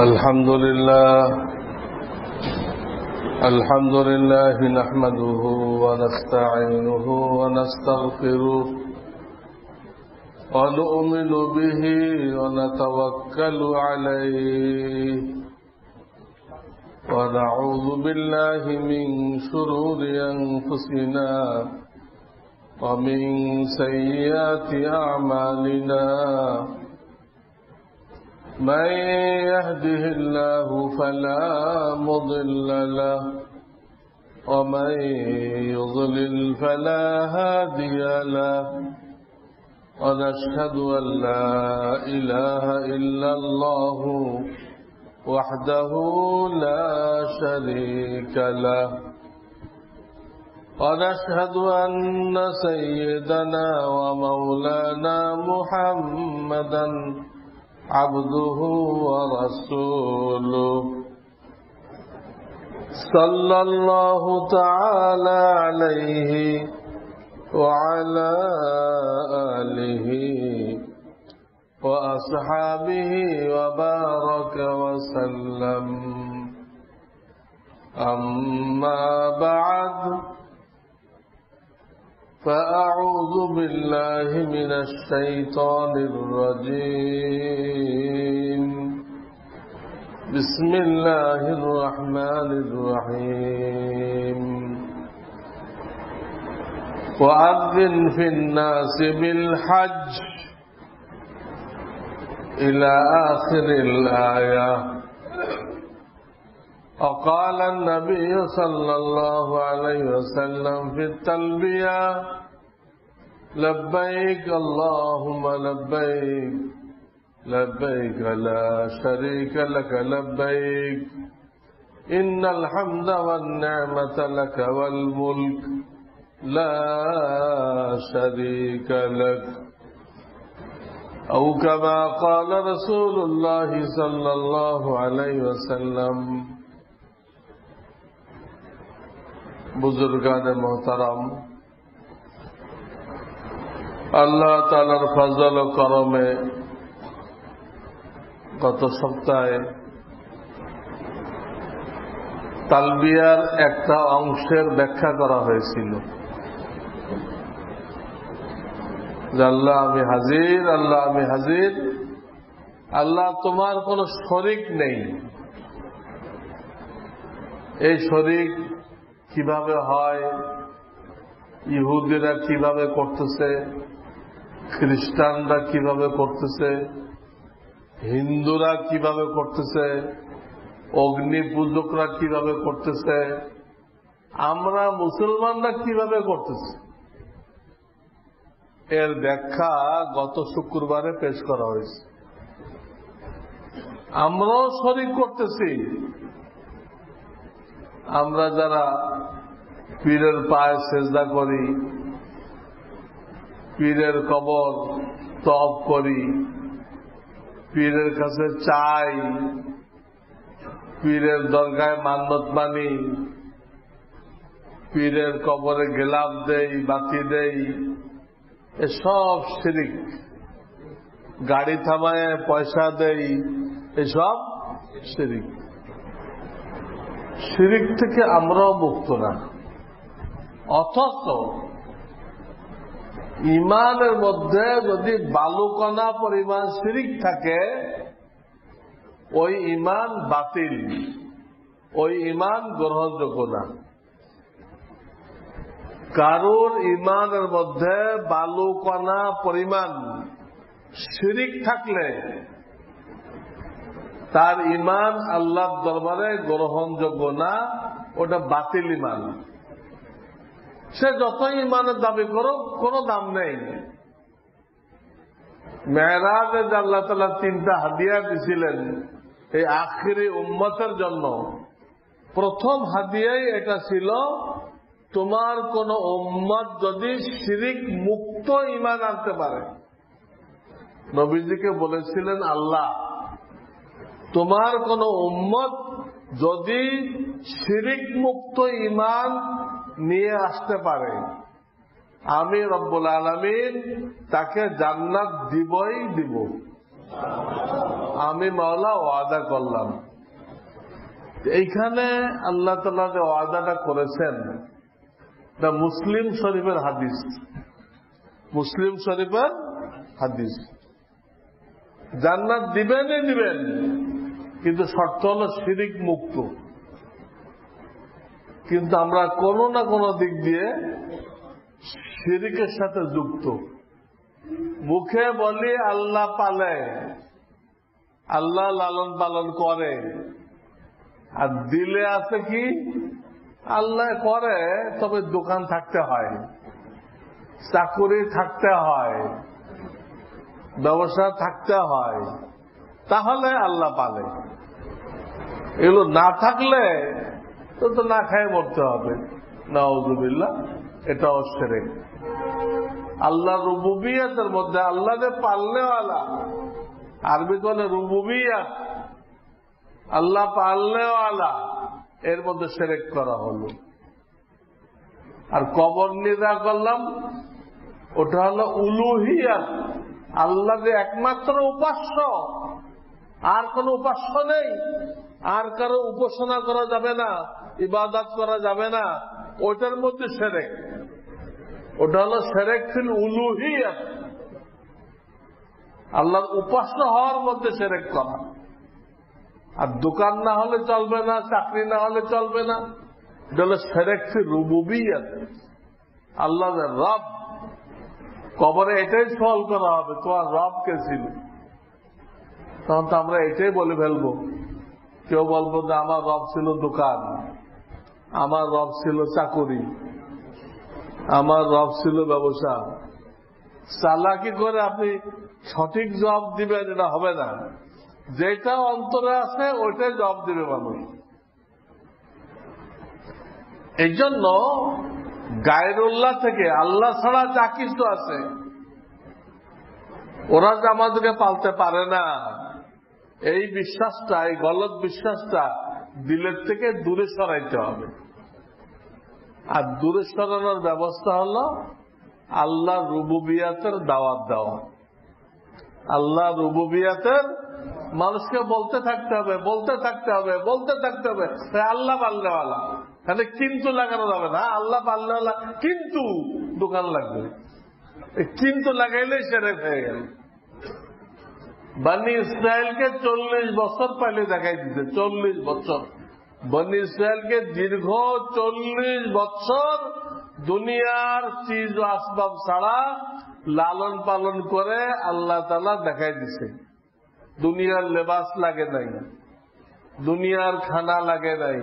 الحمد لله نحمده ونستعينه ونستغفره ونؤمن به ونتوكل عليه ونعوذ بالله من شرور أنفسنا ومن سيئات أعمالنا من يهده الله فلا مضل له ومن يضلل فلا هادي له ونشهد أن لا إله إلا الله وحده لا شريك له ونشهد أن سيدنا ومولانا محمدا عبده ورسوله صلى الله تعالى عليه وعلى آله وأصحابه وبارك وسلم أما بعد فأعوذ بالله من الشيطان الرجيم بسم الله الرحمن الرحيم وأذن في الناس بالحج إلى آخر الآية وقال النبي صلى الله عليه وسلم في التلبية لبيك اللهم لبيك لبيك لا شريك لك لبيك إن الحمد والنعمة لك والملك لا شريك لك أو كما قال رسول الله صلى الله عليه وسلم बुजुर्गान मोहतरम আল্লাহ তাআলার ফজল ও করমে গত সপ্তাহে তালবিয়ার একটা অংশের ব্যাখ্যা করা হয়েছিল যে আল্লাহ আমি হাজির, আল্লাহ আমি হাজির, আল্লাহ তোমার কোনো শরীক নেই। এই শরীক কিভাবে হয়, ইহুদিরা কিভাবে করতেছে, খ্রিস্টানরা কিভাবে করতেছে, হিন্দুরা কিভাবে করতেছে, অগ্নি পূজকরা কিভাবে করতেছে, আমরা মুসলমানরা কিভাবে করতেছি, এর ব্যাখ্যা গত শুক্রবারে পেশ করা হয়েছে। আমরাও শরীক করতেছি। আমরা যারা পীরের পায়ে সেজদা করি, পীরের কবর তওয়াফ করি, পীরের কাছে চাই, পীরের দরগায় মান্নত মানি, পীরের কবরে গেলাপ দেই, বাতি দেই, এসব শিরিক। গাড়ি থামায় পয়সা দেই, এসব শিরিক। শিরিক থেকে আমরাও মুক্ত না। অথচ ইমানের মধ্যে যদি বালুকণা পরিমাণ শিরিক থাকে, ওই ইমান বাতিল, ওই ইমান গ্রহণযোগ্য না। কারোর ইমানের মধ্যে বালুকণা পরিমাণ শিরিক থাকলে তার ইমান আল্লাহর দরবারে গ্রহণযোগ্য না, ওটা বাতিল ইমান। সে যতই ইমানের দাবি করুক, কোনো দাম নেই। মেরাজে যে আল্লাহ তাআলা 3টা হাদিয়া দিছিলেন এই আখিরি উম্মতের জন্য, প্রথম হাদিয়াই এটা ছিল, তোমার কোন উম্মত যদি শিরিক মুক্ত ইমান আনতে পারে। নবীজিকে বলেছিলেন আল্লাহ, তোমার কোন উম্মত যদি শিরিক মুক্ত ঈমান নিয়ে আসতে পারে, আমি রব্বুল আলামিন তাকে জান্নাত দিবই দিব। আমি মাওলা ওয়াদা করলাম। এইখানে আল্লাহ তাআলা যে ওয়াদাটা করেছেন, এটা মুসলিম শরীফের হাদিস। মুসলিম শরীফের হাদিস। জান্নাত দিবেনই দিবেন, কিন্তু শর্ত হল শিরিক মুক্ত। কিন্তু আমরা কোনো না কোনো দিক দিয়ে শিরিকের সাথে যুক্ত। মুখে বলি আল্লাহ পালে, আল্লাহ লালন পালন করে, আর দিলে আছে কি আল্লাহ করে, তবে দোকান থাকতে হয়, চাকুরি থাকতে হয়, ব্যবসা থাকতে হয়, তাহলে আল্লাহ পালে। এগুলো না থাকলে তো না খায় মরতে হবে। নাউযুবিল্লাহ, এটাও শিরক। আল্লাহ রুবুবিয়তের মধ্যে আল্লাহ যে পালনেওয়ালা, আরবি বলে রুবুবিয়ত, আল্লাহ পালনেওয়ালা, এর মধ্যে শিরক করা হলো। আর কবর নিদা করলাম, ওটা হলো উলুহিয়ত, আল্লাহ যে একমাত্র উপাস্য, আর কোন উপাস্য নেই, আর কারো উপাসনা করা যাবে না, ইবাদত করা যাবে না, ওটার মধ্যে শিরক। ওটা হলো শিরক ফিল উলুহিয়ত, আল্লাহর উপাস্য হওয়ার মধ্যে শিরক করা। আর দোকান না হলে চলবে না, চাকরি না হলে চলবে না, এটা হলো শিরক ফিল রুবুবিয়ত, আল্লাহ রব। কবরে এটাই সওয়াল করা হবে, তোমার রব কে ছিল? তখন তো আমরা এটাই বলে ফেলবো। কেউ বলবো যে আমার রব ছিল দোকান, আমার রব ছিল চাকুরি, আমার রব ছিল ব্যবসা। চালাকি করে আপনি সঠিক জবাব দিবেন, এটা হবে না। যেটা অন্তরে আছে ওইটাই জবাব দিবে মানুষ। এই জন্য গায়রুল্লাহ থেকে আল্লাহ ছাড়া যা কিছু আছে, ওরা যে আমাদেরকে পালতে পারে না, এই বিশ্বাসটা, এই গলত বিশ্বাসটা দিলের থেকে দূরে সরাইতে হবে। আর দূরে সরানোর ব্যবস্থা হলো আল্লাহ রুবুবিয়াতের দাওয়াত দেওয়া। আল্লাহ রুবুবিয়াতের মানুষকে বলতে থাকতে হবে, বলতে থাকতে হবে, বলতে থাকতে হবে। আল্লাহ পাল্লেওয়ালা, তাহলে কিন্তু লাগানো যাবে না। আল্লাহ পাল্লেওয়ালা কিন্তু দোকান লাগবে, কিন্তু লাগাইলে শিরক হয়ে গেল। বনি ইসরায়েলকে 40 বছর পহলে দেখাই দিতে, 40 বছর। বনি ইসরায়েলকে দীর্ঘ 40 বছর দুনিয়ার চিজ ও আসবাব ছাড়া লালন পালন করে আল্লাহ তাআলা দেখাই দিছে। দুনিয়ার লেবাস লাগে নাই, দুনিয়ার খানা লাগে নাই,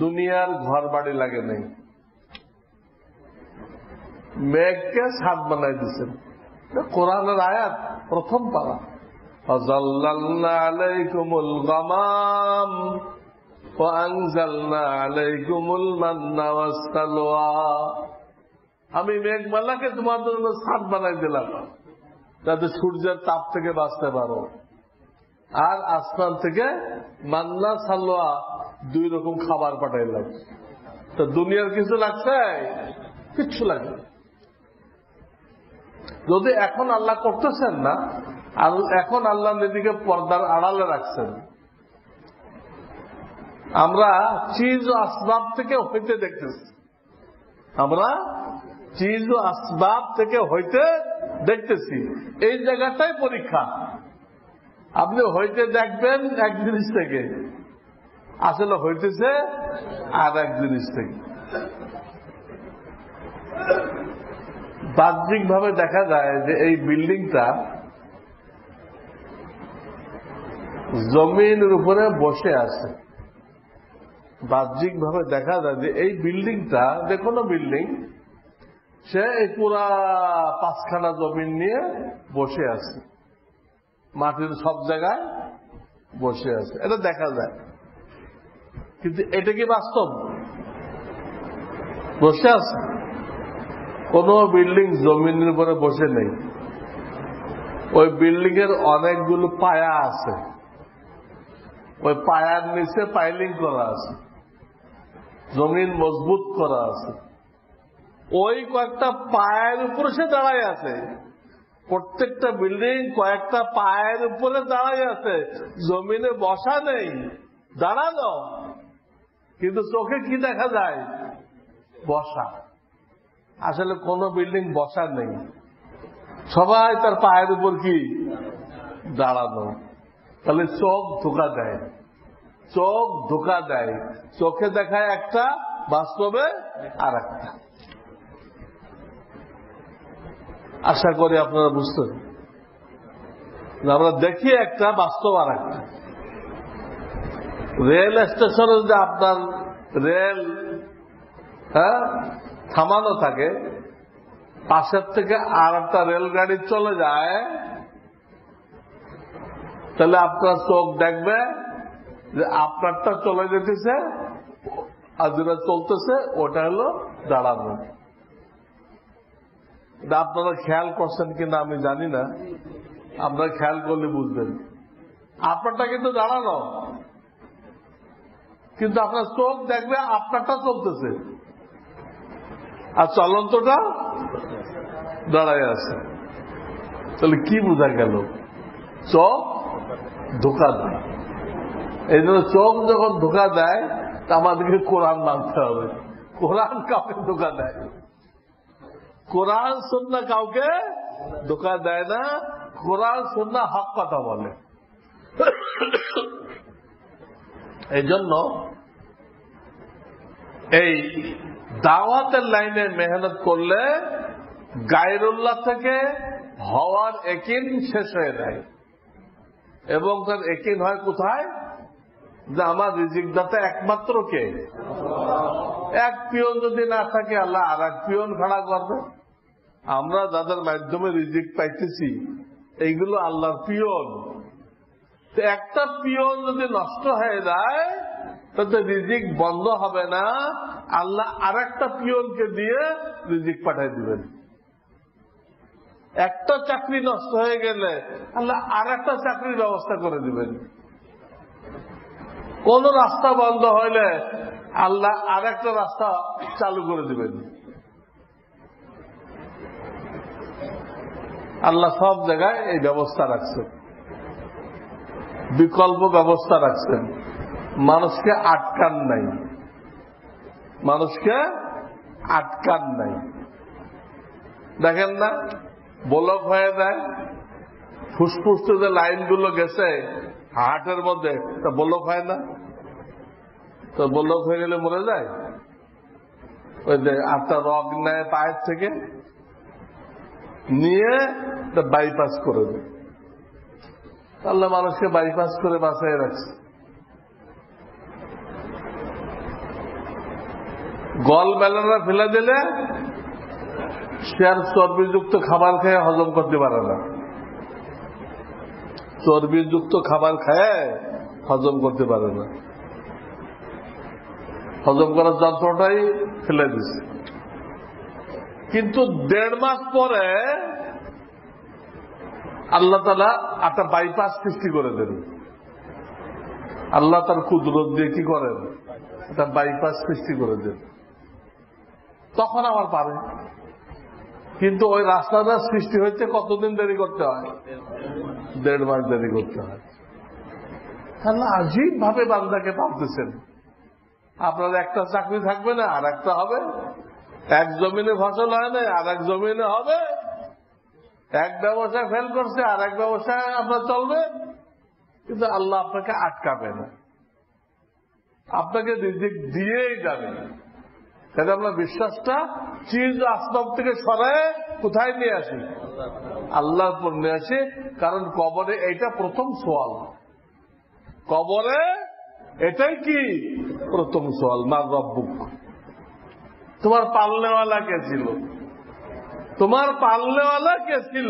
দুনিয়ার ঘর বাড়ি লাগে নাই। মেঘকে ছাদ বানাই দিচ্ছেন, কোরআনের আয়াত, প্রথম পারা। فَظَلَّلْنَا عَلَيْكُمُ الْغَمَامَ وَأَنزَلْنَا عَلَيْكُمُ الْمَنَّ وَالسَّلْوَىٰ। আমি মেঘমালাকে তোমাদের জন্য ছাদ বানাই দিলাম, যাতে সূর্যের তাপ থেকে বাঁচতে পারো। আর আসমান থেকে মান্না সালোয়া 2 রকম খাবার পাঠাইলাম। তো দুনিয়ার কিছু লাগছে? কিচ্ছু লাগে। যদি এখন আল্লাহ করতেছেন না, এখন আল্লাহ নিজেকে পর্দার আড়ালে রাখছেন। আমরা চিজ ও আসবাব থেকে হইতে দেখতেছি, আমরা চিজ ও আসবাব থেকে হইতে দেখতেছি। এই জায়গাটাই পরীক্ষা। আপনি হইতে দেখবেন এক জিনিস থেকে, আসলে হইতেছে আর এক জিনিস থেকে। বাহ্যিক ভাবে দেখা যায় যে এই বিল্ডিংটা জমিনের উপরে বসে আছে। বাহ্যিক ভাবে দেখা যায় যে এই বিল্ডিংটা, যে কোনো বিল্ডিং, সে এই পুরা 5খানা জমিন নিয়ে বসে আছে, মাটির সব জায়গায় বসে আছে, এটা দেখা যায়। কিন্তু এটা কি বাস্তব? বসে আছে? কোন বিল্ডিং জমিনের উপরে বসে নেই। ওই বিল্ডিং এর অনেকগুলো পায়া আছে, ওই পায়ার নিচে পাইলিং করা আছে, জমিন মজবুত করা আছে। ওই কয়েকটা পায়ের উপরে সে দাঁড়ায় আছে, প্রত্যেকটা বিল্ডিং কয়েকটা পায়ের উপরে দাঁড়াই আছে, জমিনে বসা নেই, দাঁড়ানো। কিন্তু চোখে কি দেখা যায়? বসা। আসলে কোন বিল্ডিং বসা নেই, সবাই তার পায়ের উপর কি দাঁড়ানো। তাহলে চোখ ধোকা দেয়, চোখ ধোকা দেয়। চোখে দেখায় একটা, বাস্তবে আর একটা। আশা করি আপনারা বুঝতেন, আমরা দেখি একটা, বাস্তব আর একটা। রেল স্টেশনে যদি আপনার রেল থামানো থাকে, পাশের থেকে আর একটা রেলগাড়ি চলে যায়, তাহলে আপনার চোখ দেখবে যে আপনারটা চলে যেতেছে আর যেটা চলতেছে ওটা হলো দাঁড়ানো। আপনারা খেয়াল করছেন কিনা আমি জানি না, আপনারা খেয়াল করলে বুঝবেন। আপনারটা কিন্তু দাঁড়ানো, কিন্তু আপনার চোখ দেখবে আপনারটা চলতেছে আর চলন্তটা দাঁড়ায় আছে। তাহলে কি বোঝা গেল? চোখ ধোকা দেয়। এই জন্য চোখ যখন ধোকা দেয় তা আমাদেরকে কোরআন মানতে হবে। কোরআন কাউকে ধোকা দেয়, কোরআন সুন্নাহ কাউকে ধোকা দেয় না। কোরআন সুন্নাহ হক কথা বলে। এই জন্য এই দাওয়াতের লাইনে মেহনত করলে গায়রুল্লাহ থেকে হওয়ার একিন শেষ হয়ে যায়, এবং তার একিন হয় কোথায়? যে আমার রিজিকদাতা একমাত্র কে? এক পিয়ন যদি না থাকে, আল্লাহ আর এক পিয়ন খাড়া করবে। আমরা যাদের মাধ্যমে রিজিক পাইতেছি এইগুলো আল্লাহর পিয়ন। একটা পিয়ন যদি নষ্ট হয়ে যায় তাতে রিজিক বন্ধ হবে না, আল্লাহ আর একটা পিয়নকে দিয়ে রিজিক পাঠাই দিবেন। একটা চাকরি নষ্ট হয়ে গেলে আল্লাহ আর একটা চাকরির ব্যবস্থা করে দিবেন। কোন রাস্তা বন্ধ হইলে আল্লাহ আর একটা রাস্তা চালু করে দিবেন। আল্লাহ সব জায়গায় এই ব্যবস্থা রাখছেন, বিকল্প ব্যবস্থা রাখছেন। মানুষকে আটকান নাই, মানুষকে আটকান নাই। দেখেন না, ব্লক হয়ে যায়, ফুসফুস যে লাইনগুলো গেছে হার্টের মধ্যে, তা ব্লক হয় না? তো ব্লক হয়ে গেলে মরে যায়। ওই যে আপনার রগ নেয় পায়ের থেকে, নিয়ে বাইপাস করে দেয়। আল্লাহ মানুষকে বাইপাস করে বাঁচিয়ে রাখছে। গল বেলানা ফেলে দিলে সে আর চর্বিযুক্ত খাবার খেয়ে হজম করতে পারে না, চর্বিযুক্ত খাবার খেয়ে হজম করতে পারে না, হজম করার যন্ত্রটাই ফেলে দিচ্ছে। কিন্তু 1.5 মাস পরে আল্লাহ তাআলা একটা বাইপাস সৃষ্টি করে দেন। আল্লাহ তার কুদরত দিয়ে কি করেন? একটা বাইপাস সৃষ্টি করে দেন। তখন আবার পারে। কিন্তু ওই রাস্তাটা সৃষ্টি হইতে কতদিন দেরি করতে হয়? 1.5 মাস দেরি করতে হয়। আল্লাহ আজীব ভাবে বান্দাকে পালতেছেন। আপনার একটা চাকরি থাকবে না, আর একটা হবে। এক জমিনে ফসল হয় না, আর এক জমিনে হবে। এক ব্যবসায় ফেল করছে, আর এক ব্যবসায় আপনার চলবে। কিন্তু আল্লাহ আপনাকে আটকাবে না, আপনাকে রিজিক দিয়েই যাবে। তাহলে আমরা বিশ্বাসটা চিজ আসবাব থেকে সরায় কোথায় নিয়ে আসি? আল্লাহর উপর নিয়ে আসি। কারণ কবরে এইটা প্রথম সওয়াল, কবরে এটাই কি প্রথম সওয়াল। মা রব্বুক, তোমার পালনেওয়ালা কে ছিল? তোমার পালনেওয়ালা কে ছিল?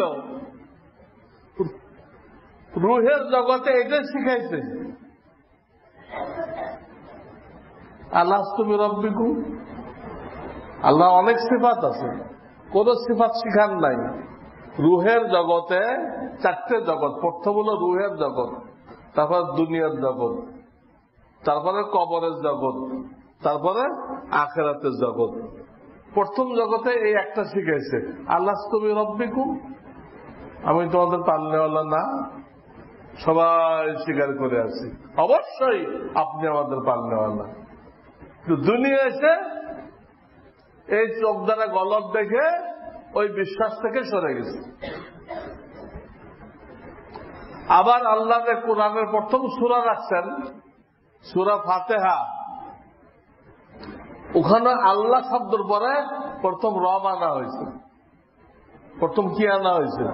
রুহের জগতে এটাই শিখাইছে। আলাস্তু বিরাব্বিকুম। আল্লাহ অনেক সিফাত আছে, কোন সিফাত শিখান নাই। রুহের জগতে 4টে জগৎ। প্রথম হলো রুহের জগৎ, তারপর দুনিয়ার জগৎ, তারপরে কবরের জগৎ, তারপরে আখিরাতের জগৎ। প্রথম জগতে এই একটা শিখাইছে, আলাস্তু বিরাব্বিকুম। আমি তোমাদের পালনেওয়ালা না? সবাই স্বীকার করে আছি, অবশ্যই আপনি আমাদের পালনেওয়ালা। দুনিয়া এসে এই চোখ দ্বারা গলত দেখে ওই বিশ্বাস থেকে সরে গেছে। আবার আল্লাহ কোরআনের প্রথম সূরা রাখছেন, সূরা ফাতিহা। ওখানে আল্লাহ শব্দের পরে প্রথম রব আনা হয়েছে। প্রথম কি আনা হয়েছে?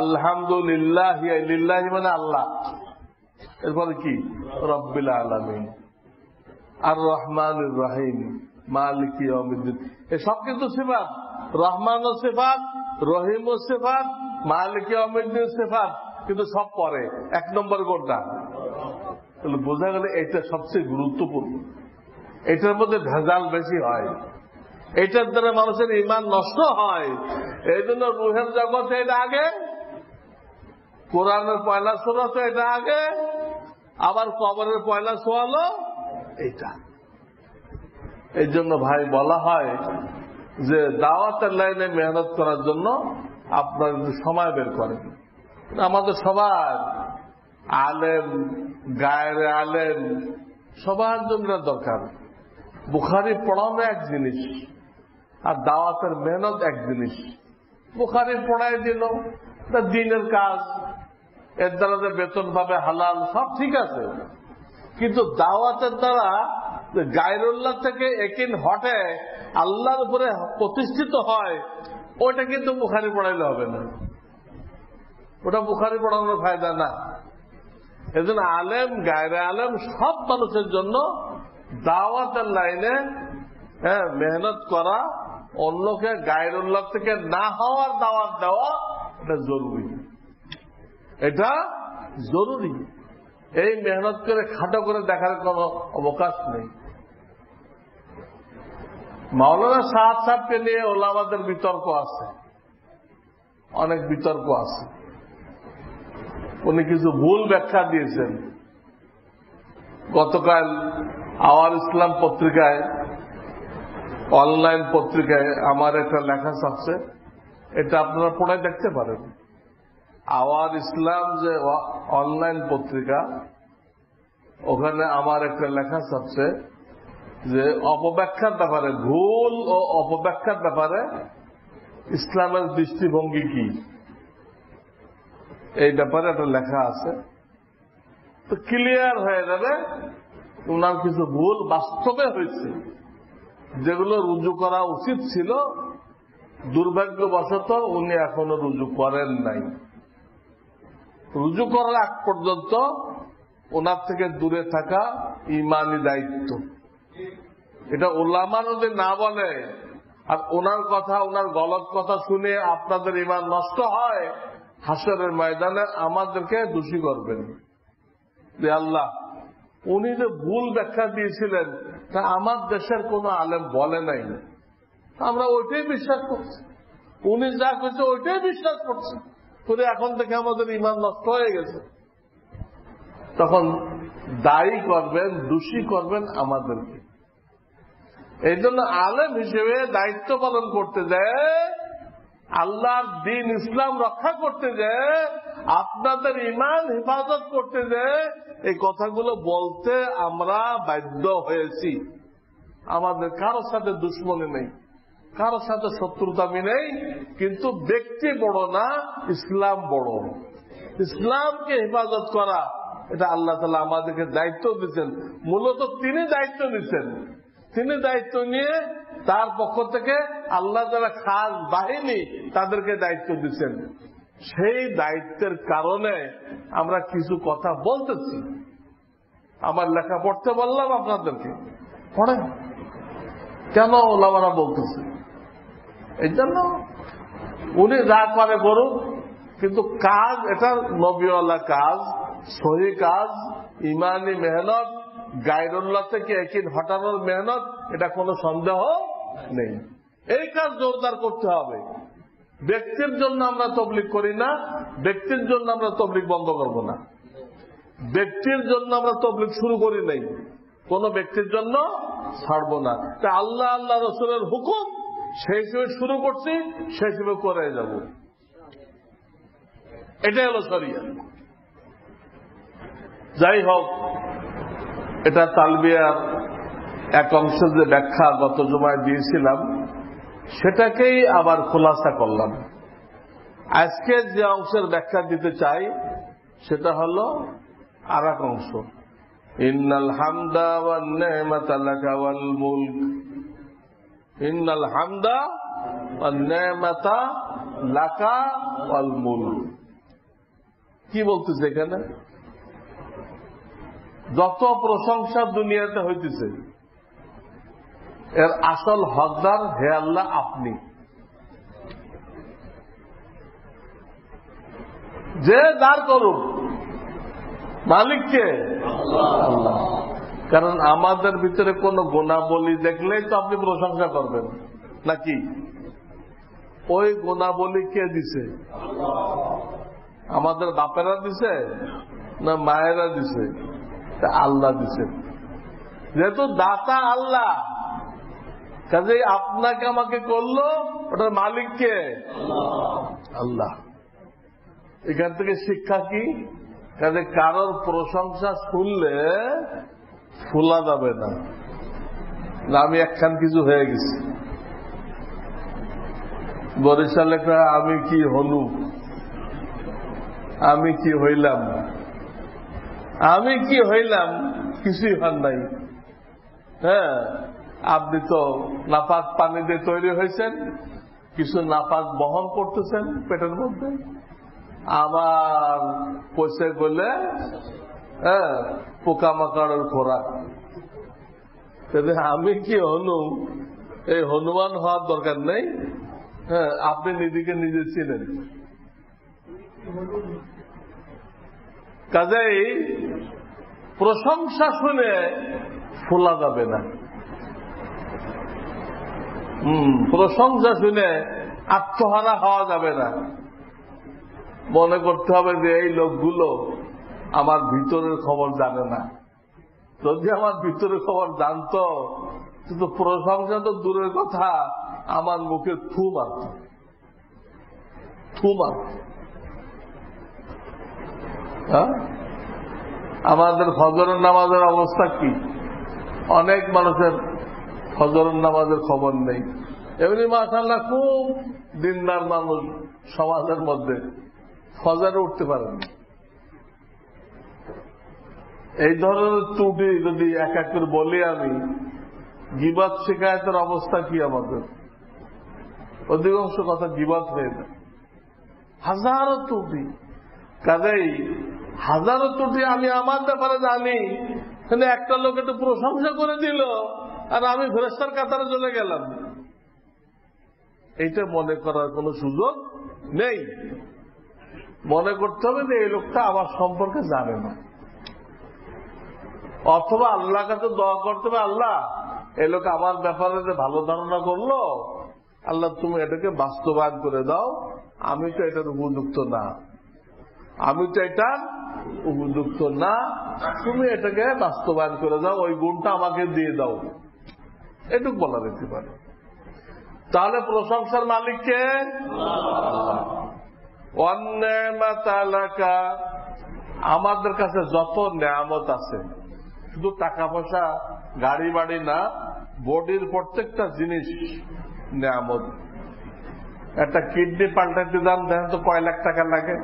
আলহামদুলিল্লাহ, লিল্লাহ মানে আল্লাহ। এরপরে কি? রব্বিল আলামিন, আর রহমানির রহিম, মালিক ইয়াউমিদ্দিন। এসব কিন্তু সিফাত। রহমান ও সিফাত, রহিম ও সিফাত, মালিক ইয়াউমিদ্দিন সিফাত, কিন্তু সব পরে। এক নম্বর কোনটা? তাহলে বোঝা গেল এটা সবচেয়ে গুরুত্বপূর্ণ। এটার মধ্যে ভেজাল বেশি হয়, এটার দ্বারা মানুষের ঈমান নষ্ট হয়। এই জন্য রুহের জগতে এটা আগে, কোরআনের পয়লা সূরা তো এটা আগে, আবার কবরের পয়লা সোয়ালো এইটা। এই জন্য ভাই বলা হয় যে দাওয়াতের লাইনে মেহনত করার জন্য আপনার সময় বের করেন। আমাদের সবার আলেম, গায়ের আলেম, সবার জন্য দরকার। বুখারি পড়ানো এক জিনিস, আর দাওয়াতের মেহনত এক জিনিস। বুখারি পড়াই দিল, দিনের কাজ, এর দ্বারা যে বেতন পাবে হালাল, সব ঠিক আছে। কিন্তু দাওয়াতের দ্বারা গায়রুল্লাহ থেকে একিন হটে আল্লাহর উপরে প্রতিষ্ঠিত হয়, ওটা কিন্তু বুখারি পড়াইলে হবে না। ওটা বুখারি পড়ানোর ফায়দা না। এজন্য আলেম, গায়রে আলেম সব মানুষের জন্য দাওয়াতের লাইনে মেহনত করা, অন্যকে গায়রুল্লাহ থেকে না হওয়ার দাওয়াত দেওয়া, এটা জরুরি। এটা জরুরি। এই মেহনত করে খাটো করে দেখার কোন অবকাশ নেই। মাওলানা সাহেবকে নিয়ে ওলামাদের বিতর্ক আছে, অনেক বিতর্ক আছে। উনি কিছু ভুল ব্যাখ্যা দিয়েছেন। গতকাল আওয়ার ইসলাম পত্রিকায়, অনলাইন পত্রিকায় আমার একটা লেখা ছাপছে, এটা আপনারা পড়ে দেখতে পারেন। আওয়ার ইসলাম যে অনলাইন পত্রিকা, ওখানে আমার একটা লেখা ছাপছে যে অপব্যাখ্যার ব্যাপারে, ভুল ও অপব্যাখ্যার ব্যাপারে ইসলামের দৃষ্টিভঙ্গি কি, এই ব্যাপারে একটা লেখা আছে। তো ক্লিয়ার হয়ে যাবে ওনার কিছু ভুল বাস্তবে হয়েছে, যেগুলো রুজু করা উচিত ছিল। দুর্ভাগ্যবশত উনি এখনো রুজু করেন নাই। রুজু করার আগ পর্যন্ত ওনার থেকে দূরে থাকা ইমানি দায়িত্ব। এটা ওলামা যদি না বলে আর ওনার কথা, ওনার গলত কথা শুনে আপনাদের ইমান নষ্ট হয়, হাসরের ময়দানে আমাদেরকে দোষী করবেন যে আল্লাহ, উনি যে ভুল ব্যাখ্যা দিয়েছিলেন তা আমার দেশের কোন আলেম বলে নাই, আমরা ওইটাই বিশ্বাস করছি। উনি যা করছে ওইটাই বিশ্বাস করছি, করে এখন থেকে আমাদের ইমান নষ্ট হয়ে গেছে। তখন দায়ী করবেন, দোষী করবেন আমাদেরকে। এই জন্য আলেম হিসেবে দায়িত্ব পালন করতে যায়, আল্লাহর দিন ইসলাম রক্ষা করতে যায়, আপনাদের ইমান হেফাজত করতে যায়, এই কথাগুলো বলতে আমরা বাধ্য হয়েছি। আমাদের কারোর সাথে দুশ্মনী নেই, কারোর সাথে শত্রুতামি নেই, কিন্তু ব্যক্তি বড় না, ইসলাম বড়। ইসলামকে হেফাজত করা, এটা আল্লাহ তাআলা আমাদেরকে দায়িত্ব দিচ্ছেন। মূলত তিনি দায়িত্ব নিচ্ছেন। তিনি দায়িত্ব নিয়ে তার পক্ষ থেকে আল্লাহ যারা খাস বাহিনী, তাদেরকে দায়িত্ব দিচ্ছেন। সেই দায়িত্বের কারণে আমরা কিছু কথা বলতেছি। আমার লেখা পড়তে বললাম আপনাদেরকে, পড়েন। কেন ওলামারা বলতেছে? এই জন্য উনি যা করে করুন, কিন্তু কাজ এটা নবীওয়ালা কাজ, সহি কাজ, ইমানি মেহনত, গায়রুল্লাহ থেকে একিন হটানোর মেহনত, এটা কোনো সন্দেহ নেই। এই কাজ জোরদার করতে হবে। ব্যক্তির জন্য আমরা তবলিগ করি না, ব্যক্তির জন্য আমরা তবলিগ বন্ধ করব না। ব্যক্তির জন্য আমরা তবলিগ শুরু করি নাই, কোন ব্যক্তির জন্য ছাড়ব না। তা আল্লাহ আল্লাহ রসুলের হুকুম সেই হিসেবে শুরু করছি, সেই হিসেবে করে যাব। এটাই হলো শরিয়া। যাই হোক, এটা তালবিয়ার এক অংশ যে ব্যাখ্যা গত জুমায় দিয়েছিলাম সেটাকেই আবার খোলাসা করলাম। আজকে যে অংশের ব্যাখ্যা দিতে চাই সেটা হলো আর এক অংশ, ইন্নাল হামদা ওয়ান নি'মাতা লাকা ওয়াল মুলক। ইন্নাল হামদা ওয়ান নি'মাতা লাকা ওয়াল মুলক। কি বলতেছে এখানে? যত প্রশংসা দুনিয়াতে হইতেছে এর আসল হকদার হে আল্লাহ আপনি। যে দাঁড় করুন মালিককে আল্লাহ। কারণ আমাদের ভিতরে কোন গুণাবলী দেখলেই তো আপনি প্রশংসা করবেন নাকি? ওই গুণাবলী কে দিছে? আমাদের বাপেরা দিছে না মায়েরা দিছে? আল্লাহ দিছে। যেহেতু দাতা আল্লাহ, কাজে আপনাকে আমাকে করলো, ওটার মালিক কে? আল্লাহ। এখান থেকে শিক্ষা কি? কাজে কারোর প্রশংসা শুনলে ফুলা যাবে না, আমি একখান কিছু হয়ে গেছি। বরিশালে আমি কি হলু, আমি কি হইলাম, আমি কি হইলাম, কিছুই হন নাই। হ্যাঁ, আপনি তো নাপাক পানি দিয়ে তৈরি হয়েছেন, কিছু নাপাক বহন করতেছেন পেটের মধ্যে, আবার পয়সা গলে হ্যাঁ পোকামাকড়ের খোরাক। আমি কি হনু, এই হনুমান হওয়ার দরকার নেই। হ্যাঁ, আপনি নিজেকে নিজে ছিলেন। কাজেই প্রশংসা শুনে ফোলা যাবে না, প্রশংসা শুনে আত্মহারা হওয়া যাবে না। মনে করতে হবে যে এই লোকগুলো আমার ভিতরের খবর জানে না। যদি আমার ভিতরের খবর জানতো কিন্তু প্রশংসা তো দূরের কথা, আমার মুখে থু মারত, থু মারত। আমাদের ফজরের নামাজের অবস্থা কি? অনেক মানুষের ফজরের নামাজের খবর নেই। এমনি মাশাআল্লাহ খুব দিনদার মানুষ সমাজের মধ্যে, ফজরে উঠতে পারেন। এই ধরনের ত্রুটি যদি এক এক করে বলি আমি, গীবাত শিকায়তের অবস্থা কি আমাদের? অধিকাংশ কথা গীবাত হয়ে যায়, হাজারো ত্রুটি। কাজেই হাজারো ত্রুটি আমি আমার ব্যাপারে জানি, কিন্তু একটা লোক একটু প্রশংসা করে দিল আর আমি ফেরেশতার কাতারে চলে গেলাম, এইটা মনে করার কোন সুযোগ নেই। মনে করতে হবে যে এই লোকটা আমার সম্পর্কে জানে না, অথবা আল্লাহর কাছে দোয়া করতে হবে, আল্লাহ এই লোক আমার ব্যাপারে যে ভালো ধারণা করলো, আল্লাহ তুমি এটাকে বাস্তবায়ন করে দাও। আমি তো এটার উপযুক্ত না, আমি তো এটার উপযুক্ত না, তুমি এটাকে বাস্তবায়ন করে দাও, ওই গুণটা আমাকে দিয়ে দাও, এটুকু বলা যেতে পারে। তাহলে প্রশংসার মালিককে আমাদের কাছে যত নেয়ামত আছে, শুধু টাকা পয়সা গাড়ি বাড়ি না, বডির প্রত্যেকটা জিনিস নেয়ামত। একটা কিডনি পাল্টাইতে যান দেখেন তো কয় লাখ টাকা লাগে,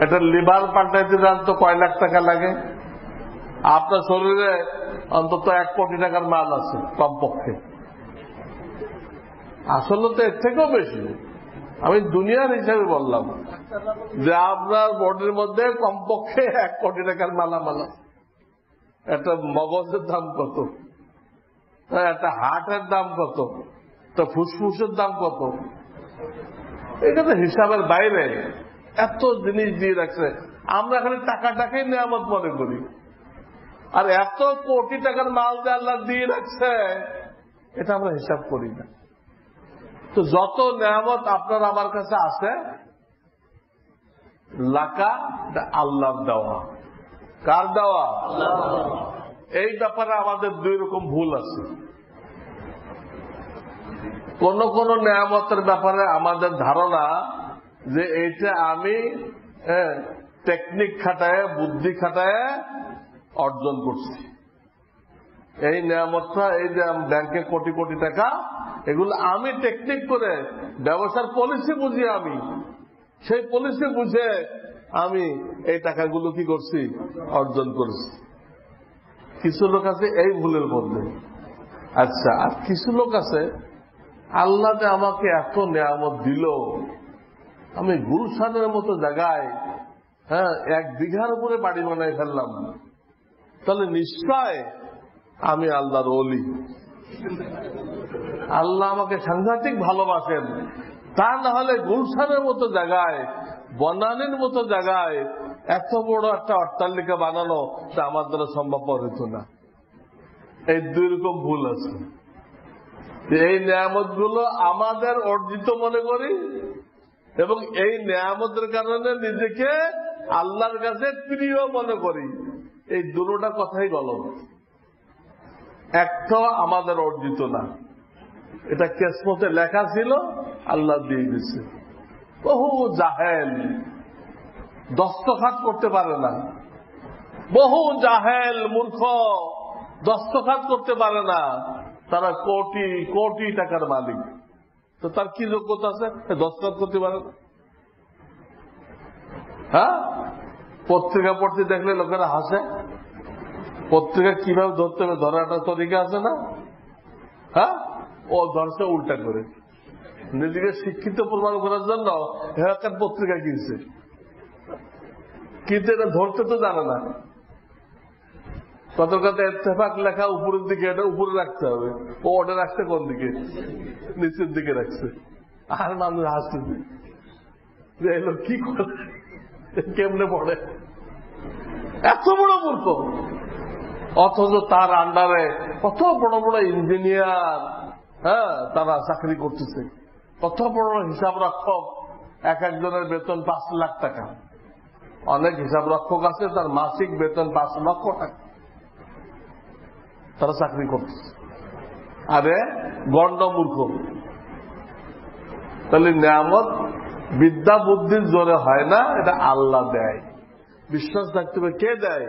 একটা লিভার পাল্টাইতে যান তো কয় লাখ টাকা লাগে। আপনার শরীরে অন্তত 1 কোটি টাকার মাল আছে কমপক্ষে, আসলে তো এর থেকেও বেশি। আমি দুনিয়ার হিসাবে বললাম যে আপনার বডির মধ্যে কমপক্ষে 1 কোটি টাকার মালামাল আছে। একটা মগজের দাম কত, একটা হার্টের দাম কত, একটা ফুসফুসের দাম কত, এটা তো হিসাবের বাইরে এত জিনিস দিয়ে রাখছে। আমরা খালি টাকাটাকেই নিয়ামত মনে করি, আর এত কোটি টাকার মাল যে আল্লাহ দিয়ে রাখছে এটা আমরা হিসাব করি না। তো যত নিয়ামত আপনার আমার কাছে আছে, লাকা আল্লাহর দেওয়া। কার দেওয়া? এই ব্যাপারে আমাদের 2 রকম ভুল আছে। কোন কোন নিয়ামতের ব্যাপারে আমাদের ধারণা যে এইটা আমি টেকনিক খাটায় বুদ্ধি খাটায় অর্জন করছি। এই নিয়ামতটা, এই যে ব্যাংকে কোটি কোটি টাকা, এগুলো আমি টেকনিক করে ব্যবসার পলিসি বুঝি, আমি সেই পলিসি বুঝে আমি এই টাকাগুলো কি করছি, অর্জন করেছি। কিছু লোক আছে এই ভুলের মধ্যে। আচ্ছা, আর কিছু লোক আছে আল্লাহ যে আমাকে এত নিয়ামত দিল, আমি গুলশানের মতো জায়গায় 1 বিঘার উপরে বাড়ি বানাই ফেললাম, তাহলে নিশ্চয় আমি আল্লাহর ওলি, আল্লাহ আমাকে সাংঘাতিক ভালোবাসেন। তা না হলে গুলশানের মতো জায়গায়, বনানীর মতো জায়গায় এত বড় একটা অট্টালিকা বানানো তা আমার দ্বারা সম্ভবপর হতো না। এই 2 রকম ভুল আছে। এই নিয়ামত গুলো আমাদের অর্জিত মনে করি এবং এই নিয়ামতের কারণে নিজেকে আল্লাহর কাছে প্রিয় মনে করি। এই দুটোটা কথাই গলত। একটাও আমাদের অর্জিত না, এটা কিসমতে লেখা ছিল, আল্লাহ দিয়ে দিচ্ছে। বহু জাহেল দস্তখত করতে পারে না, বহু জাহেল মূর্খ দস্তখত করতে পারে না, তারা কোটি কোটি টাকার মালিক। তো তার কি যোগ্যতা আছে দস্তখত করতে পারে না? পত্রিকা পড়তে দেখলে লোকেরা হাসে। পত্রিকা কিভাবে ধরতে হবে, ধরার একটা তরিকা আছে না? ও ধরছে উল্টা করে, নিজেকে শিক্ষিত প্রমাণ করার জন্য একটা পত্রিকা কিনছে, কিন্তু এটা ধরতে তো জানে না। কত কথা ইত্তেফাক লেখা উপরের দিকে, এটা উপরে রাখতে হবে, ও ওটা রাখছে কোন দিকে, নিচের দিকে রাখছে। আর মানুষ হাসতেছে, এলো কি করে, কেমনে পড়ে, এত বড় মূর্খ। অথচ তার আন্ডারে কত বড় বড় ইঞ্জিনিয়ার তারা চাকরি করতেছে, কত বড় হিসাব রক্ষক, এক একজনের বেতন 5 লাখ টাকা। অনেক হিসাব রক্ষক আছে তার মাসিক বেতন 5 লক্ষ টাকা, তারা চাকরি করতেছে। আরে গণ্ড মূর্খ। তাহলে নিয়ামত বিদ্যা বুদ্ধির জোরে হয় না, এটা আল্লাহ দেয়। বিশ্বাস থাকতে হবে কে দেয়,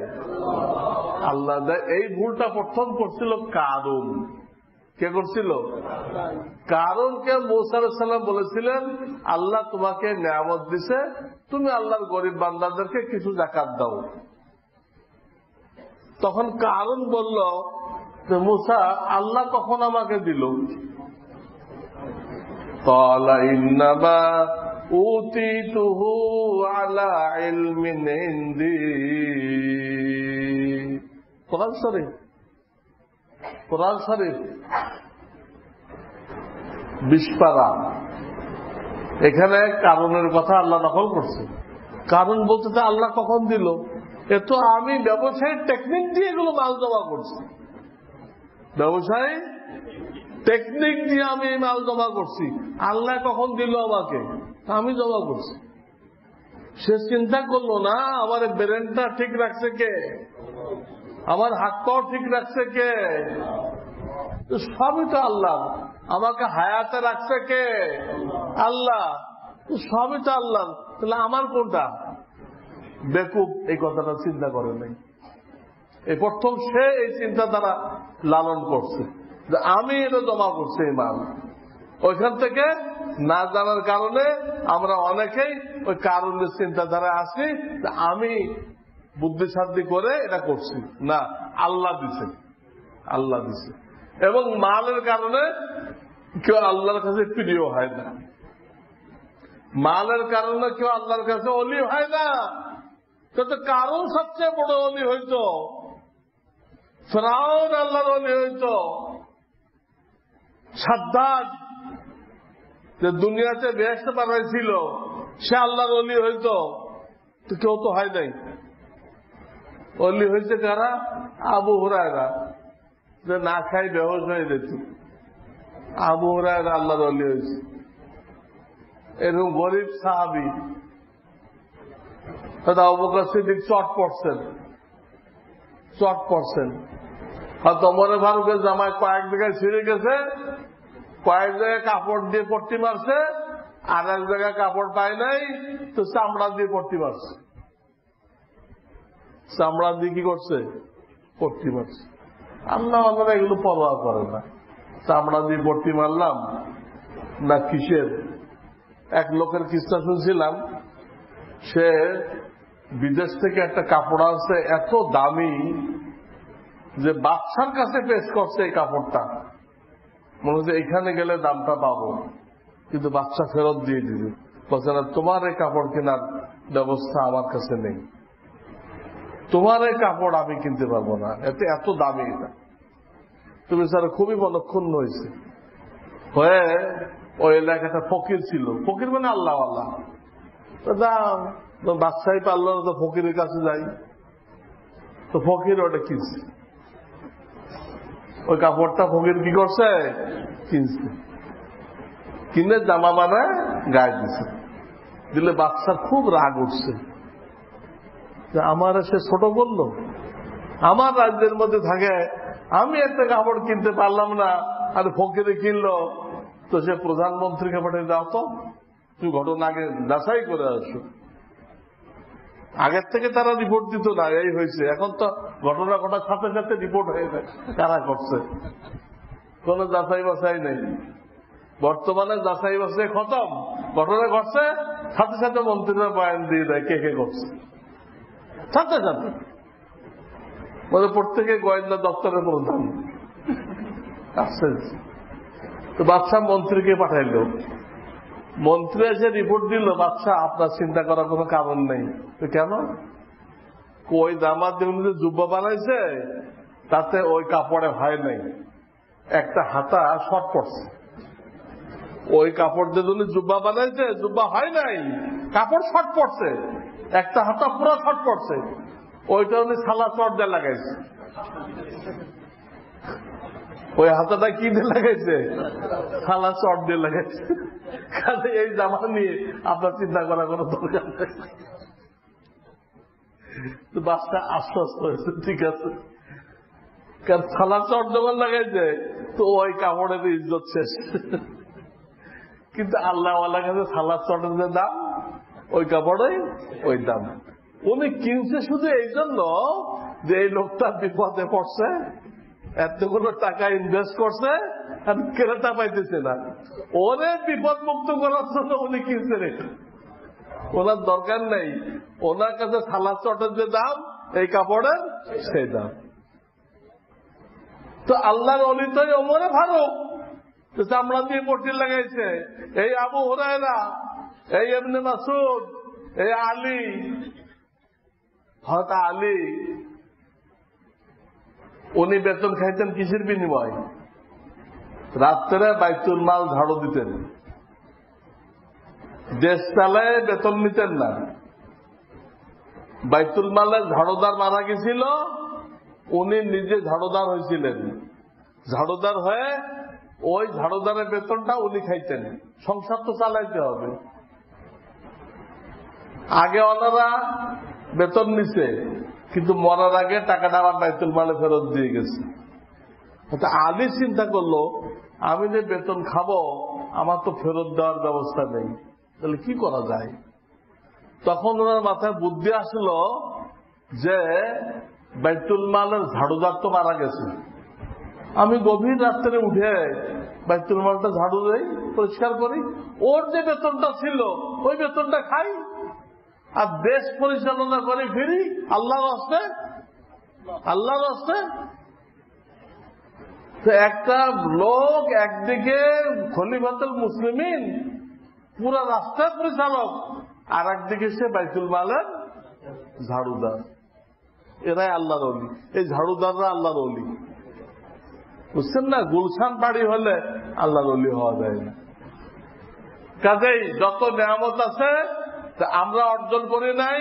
আল্লাহ দেয়। এই ভুলটা প্রথম করছিল কারুন। কে করছিল? কারুনকে মূসা আলাইহিস সালাম বলেছিলেন, আল্লাহ তোমাকে নিয়ামত দিছে, তুমি আল্লাহর গরিব বান্দাদেরকে কিছু যাকাত দাও। তখন কারুন বলল, মূসা আল্লাহ কখন আমাকে দিল? ক্বালা ইন্নামা উতিতুহু আলা ইলমিন ইনদি। কোরআন শরীফ 20 পারা। এখানে কারণের কথা আল্লাহ নকল করছে। কারণ বলতে আল্লাহ কখন দিল, এ তো আমি ব্যবসায়িক টেকনিক দিয়ে এগুলো মাল জমা করছি, ব্যবসায়ী টেকনিক দিয়ে আমি এই মাল জমা করছি। আল্লাহ কখন দিল আমাকে, আমি জমা করছি। সে চিন্তা করলো না আমার ব্রেনটা ঠিক রাখছে কে, আমার হাত পাও ঠিক রাখছে কে, সবই তো আল্লাহ। আমাকে হায়াতে রাখছে কে, আল্লাহ, সবই তো আল্লাহ। তাহলে আমার কোনটা? বেকুব এই কথাটা চিন্তা করে নাই। এই প্রথম সে এই চিন্তা দ্বারা লালন করছে যে আমি এটা জমা করছি এই মাল। ওইখান থেকে না জানার কারণে আমরা অনেকেই ওই কারণের চিন্তাধারা আসি যে আমি বুদ্ধিসাধ্য করে এটা করছি। না, আল্লাহ দিছে, আল্লাহ দিছে। এবং মালের কারণে কেউ আল্লাহর কাছে প্রিয় হয় না, মালের কারণে কেউ আল্লাহর কাছে অলি হয় না। তো কারণ সবচেয়ে বড় অলি হইতো, ফিরআউন আল্লাহর অলি হইতো, সাদ্দাদ যে দুনিয়াতে বেহেশত বানাইছিল সে আল্লাহর অলি হইতো, তো কেউ তো হয় নাই। অলি হয়েছে কারা? আবু হুরায়রা, যে না খাই বেহোশ হয়ে যেত, আবু হুরায়রা আল্লাহর অলি হয়েছে। এরকম গরিব সাহাবী আবু বকর সিদ্দিক চট পড়ছেন। হয়তো ওমর ফারুকের জামায় কয়েক জায়গায় ছিঁড়ে গেছে, কয়েক জায়গায় কাপড় দিয়ে পট্টি মারছে, আর এক জায়গায় কাপড় পায় নাই, তো চামড়া দিয়ে পট্টি মারছে। চামড়া দিয়ে কি করছে? পট্টি মারছে। আল্লাহ আল্লাহ এগুলো পরোয়া করে না। চামড়া দিয়ে পট্টি মারলাম না কিসের। এক লোকের কিস্সা শুনছিলাম, সে বিদেশ থেকে একটা কাপড় আনছে এত দামি যে বাচ্চার কাছে পেশ করছে এই কাপড়টা, মনে হচ্ছে এখানে গেলে দামটা পাবো, কিন্তু বাচ্চা ফেরত দিয়ে দিবে। বলছে না, তোমার এই কাপড় কেনার ব্যবস্থা আমার কাছে নেই, তোমার এই কাপড় আমি কিনতে পারবো না, এত দামি এটা। তুমি স্যার খুবই মনক্ষুণ্ণ হয়েছে হয়ে ওই এলাকাটা ফকির ছিল, ফকির মানে আল্লাহ আল্লাহ, বাচ্চাই পারল না, তো ফকিরের কাছে যাই। তো ফকির ওটা কিনছে, ওই কাপড়টা ফকির কি করছে? কিনছে, কিনে জামা বানায় গায়ে দিছে। দিলে বাচ্চার খুব রাগ উঠছে যে আমার সে ছোট করলো, আমার রাজ্যের মধ্যে থাকে, আমি একটা কাপড় কিনতে পারলাম না, আর ফকিরে কিনলো। তো সে প্রধানমন্ত্রীকে পাঠিয়ে দাও তো, তুই ঘটনা আগে যাচাই করে আসো। আগের থেকে তারা রিপোর্ট দিত না, এই হয়েছে। এখন তো ঘটনা ঘটার সাথে সাথে রিপোর্ট হয়ে যায় কারা করছে, কোন যাচাই বাছাই নেই। বর্তমানে যাচাই বাছাই খতম, ঘটনা ঘটছে সাথে সাথে মন্ত্রীরা বয়ান দিয়ে দেয় কে কে করছে, সাথে সাথে। মানে প্রত্যেকে গোয়েন্দা দপ্তরের প্রধান আসছে। তো বাদশাহ মন্ত্রীকে পাঠাইল, মন্ত্রী এসে রিপোর্ট দিল, বাদশাহ আপনার চিন্তা করার কোনো কারণ নেই। তো কেন? ওই জামার যে জুব্বা বানাইছে তাতে ওই কাপড়ে হয় নাই, একটা হাতা শর্ট পড়ছে। ওই কাপড় দিয়ে যদি জুব্বা বানাইছে, জুব্বা হয় নাই, কাপড় শর্ট পড়ছে, একটা হাতা পুরো শর্ট পড়ছে। ওইটা উনি সালা চট দিয়ে লাগাইছে। ওই হাতাটা কি দিয়ে লাগাইছে? সালা চট দিয়ে লাগাইছে। কাজে এই জামা নিয়ে আপনার চিন্তা করার কোনো দরকার নেই। বাচ্চা আশ্বস্ত হয়েছে, ঠিক আছে, কারণ সালা চট যখন লাগাইছে তো ওই কাপড়ের ইজ্জত শেষ। কিন্তু আল্লাহওয়ালার কাছে সালা চটের যে দাম, ওই কাপড়ে ওই দাম। উনি কিনছে শুধু এই জন্য যে এই লোকটা বিপদে পড়ছে, এতগুলো টাকা ইনভেস্ট করছে আর ক্রেতা পাইতেছে না, ওরে বিপদ মুক্ত করার জন্য উনি কিনছেন। এটা ওনার দরকার নেই, ওনার কাছে সালা চটের যে দাম এই কাপড়ের সেই দাম। তো আল্লাহর ওলি তো ওমরে ফারুক চামড়া দিয়ে পট্টি লাগাইছে, এই আবু হুরায়রা, এই ইবনে মাসউদ, এই আলী, হযরত আলী, উনি বেতন খাইতেন কিসের বিনিময়? রাত্রে বাইতুল মাল ঝাড়ু দিতেন, দেশ চালায় বেতন নিতেন না। বাইতুল মালের ঝাড়ুদার মারা গেছিল, উনি নিজে ঝাড়ুদার হয়েছিলেন। ঝাড়ুদার হয়ে ওই ঝাড়ুদারের বেতনটা উনি খাইতেন। সংসার তো চালাইতে হবে। আগে ওনারা বেতন নিছে, কিন্তু মরার আগে টাকাটা আবার বাইতুল মালে ফেরত দিয়ে গেছে। আলী চিন্তা করলো, আমি যে বেতন খাবো আমার তো ফেরত দেওয়ার ব্যবস্থা নেই, তাহলে কি করা যায়? তখন ওনার মাথায় বুদ্ধি আসলো যে বাইতুল মালের ঝাড়ুদার তো মারা গেছে, আমি গভীর রাত্রে উঠে বাইতুল মালটা ঝাড়ু দেই, পরিষ্কার করি, ওর যে বেতনটা ছিল ওই বেতনটা খাই, আর দেশ পরিচালনা করে ফিরি আল্লাহর হস্তে, আল্লাহর হস্তে। তো একটা লোক একদিকে খলিফাতুল মুসলিমিন, পুরা রাষ্ট্রের পরিচালক, আর একদিকে সে বাইতুল মালের ঝাড়ুদার। এরাই আল্লাহর ওলি, এই ঝাড়ুদাররা আল্লাহর ওলি। বুঝছেন না? গুলশান বাড়ি হলে আল্লাহর ওলি হওয়া যায় না। কাজেই যত নেয়ামত আছে আমরা অর্জন করি নাই,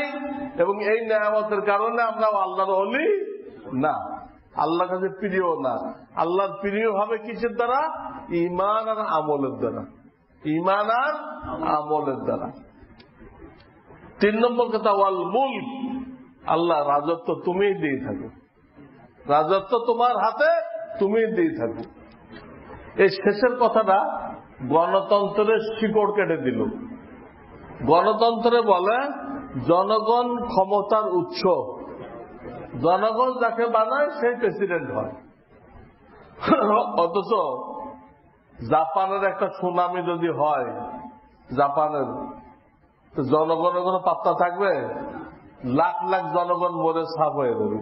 এবং এই নেয়ামতের কারণে আমরা আল্লাহর ওলি না, আল্লাহর কাছে প্রিয় না। আল্লাহর প্রিয় হবে কিসের দ্বারা? ঈমান আর আমলের দ্বারা। ঈমান আর আমলের দ্বারা। 3 নম্বর কথা, ওয়াল মুলক, আল্লাহ রাজত্ব তুমিই দিয়ে থাকো, রাজত্ব তোমার হাতে, তুমি দিয়ে থাকো। এই শেষের কথাটা গণতন্ত্রের শিকড় কেটে দিল। গণতন্ত্রে বলে জনগণ ক্ষমতার উৎস, জনগণ যাকে বানায় সেই প্রেসিডেন্ট হয়। অথচ জাপানের একটা সুনামি যদি হয়, জাপানের, তো জনগণের কোনো পাত্তা থাকবে? লাখ লাখ জনগণ মরে সাফ হয়ে যাবে।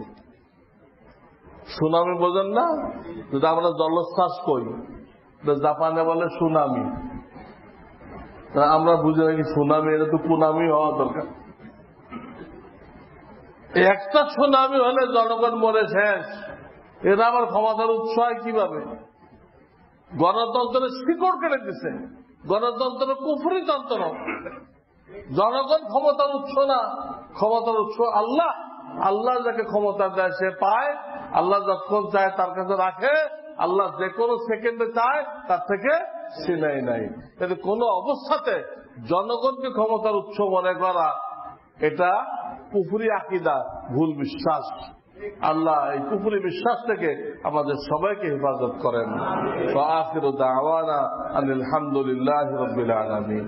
সুনামি বোঝেন না? যদি আমরা জলোচ্ছ্বাস কই, জাপানে বলে সুনামি, আমরা বুঝে নাকি সুনামি, এটা তো কুনামি হওয়া দরকার। একটা সুনামি হলে জনগণ মরে শেষ, এরা আবার ক্ষমতার উৎস হয় কিভাবে? গণতন্ত্রের শিকড় কেটে দিছে। গণতন্ত্র কুফরি তন্ত্র। জনগণ ক্ষমতার উৎস না, ক্ষমতার উৎস আল্লাহ। আল্লাহ যাকে ক্ষমতা দেয় সে পায়, আল্লাহ যখন চায় তার কাছে রাখে, আল্লাহ যে কোনো সেকেন্ডে চায় তার থেকে ছিনাই নাই। কিন্তু কোন অবস্থাতে জনগণকে ক্ষমতার উৎস মনে করা এটা কুফরি আকীদা, ভুল বিশ্বাস। আল্লাহ এই কুফরি বিশ্বাস থেকে আমাদের সবাইকে হেফাজত করেন। ওয়া আখিরু দাওয়ানা আনিল হামদুলিল্লাহি রাব্বিল আলামিন।